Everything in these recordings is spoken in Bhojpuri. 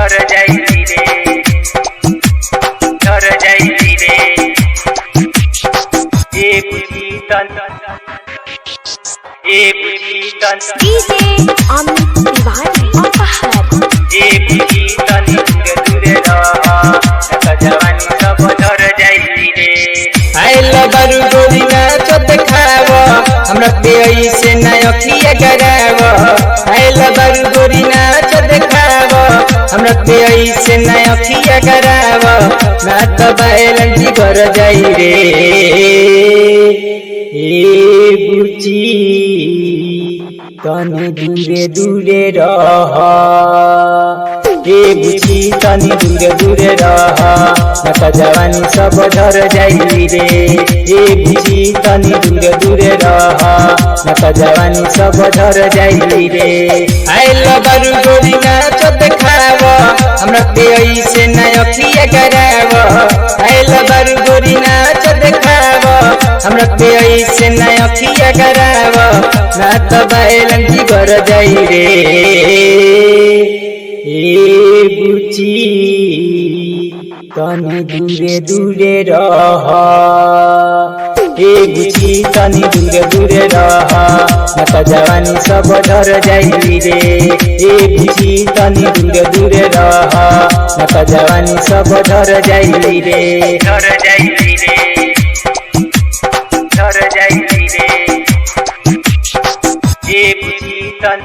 झर जाई रे झर जाई रे एक कीर्तन डीजे अमित तिवारी अपहर एक कीर्तन दूरे रह जवानी सब झर जाई रे आइल बारू गोरी नाच देखाव हमरा पे से ना अखिया गराव आइल बारू गोरी नाच देखाव हमरा पे से ना अखिया गराव ना तो बैलन जी घर जाई रे ए बुची तनी दूरे दूरे रह ए बुची तनी दूरे दूरे रह न त जवानी सब झर जाई रे ए बुची तनी दूरे दूरे रह न त जवानी सब झर जाई रे आइल बारू गोरी नाच देखाव हमरा पे से ना अखिया गराव आइल बारू गोरी नाच देखाव हमरा पे से ना अखिया गराव ना त बैलन जी घर जाई रे ए बुची तनी दूरे दूरे रह ए बुची तनी दूरे दूरे रह न त जवानी सब झर जाई रे ए बुची तनी दूरे दूरे रह न त जवानी सब झर जाई रे झर जाई रे झर जाई रे एक कीर्तन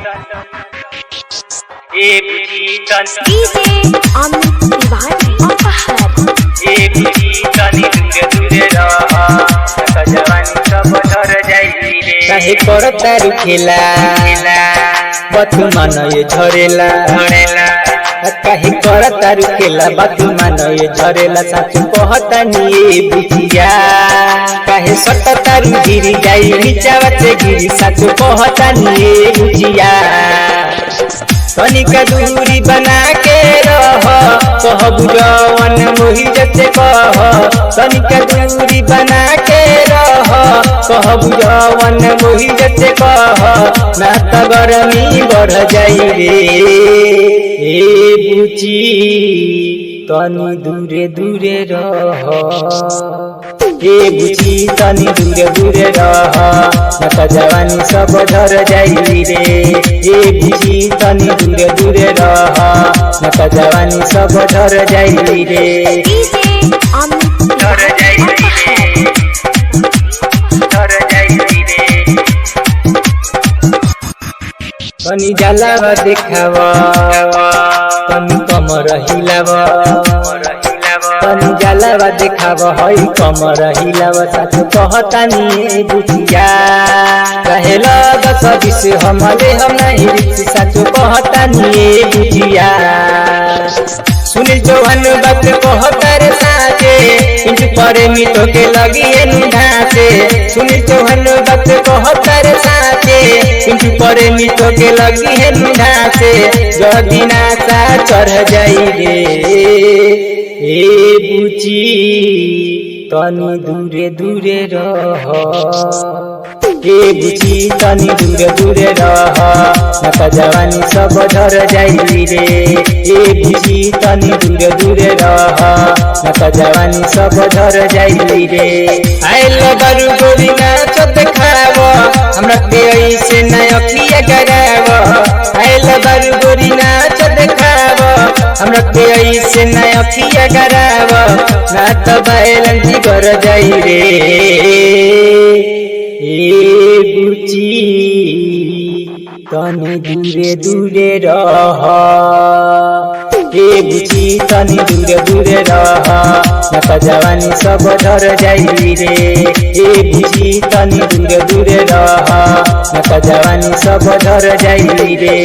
डीजे अमित तिवारी अपहर एक कीर्तन दूरे रह जवानी सब झर जाई रे काहे करता रुखेला बतु मन ये झरेला झरेला काहे करता रुखेला बतु मन ये झरेला साचु कहता निये बुझिया काहे सटता रुगिरी जाई नीचावा से गिरी साचु कहता निये बुझिया तनिका दूरी बना के रह कहबु जवन मोहि जते कह तनिका दूरी बना के रह कहबु जवन मोहि जते कह ना त गरमी बढ़ जाई रे ए बुची तनी दूरे दूरे रह ए बुची तनी दूरे दूरे रह न त जवानी सब झर जाई रे ए बुची तनी दूरे दूरे रह न त जवानी सब झर जाई रे डीजे अमित झर तिवारी जाई अपहर रे झर जाई रे तनी जलावा देखावा तनी कमर हिलावा तनी जलावा देखावा हई कमर हिलावा साथ कहता नि बुझिया कहेला दस बिस हमले हम नहीं रिक्स साथ कहता नि बुझिया सुनील चौहान बात कहता रे साथे इंच परे मिठो के लगी ढासे सुनील चौहान बात कहता रे साथे इंच परे मिठो के लगी ढासे जदी नासा चढ़ जाई रे ए बुची तनी दूरे दूरे रह ए बुची तनी दूरे दूरे रह न त जवानी सब झर जाई रे ए बुची तनी दूरे दूरे रह न त जवानी सब झर जाई रे आइल बारू गोरी नाच देखाव हमरा पे से ना अखिया गराव आइल बारू गोरी नाच देखाव हमरा पे से ना अखिया गराव ना त बैलन जी घर जाई रे ए बुची तनी दूरे दूरे रह ए बुची तनी दूरे दूरे रह न त जवानी सब झर जाई रे ए बुची तनी दूरे दूरे रह न त जवानी सब झर जाई रे।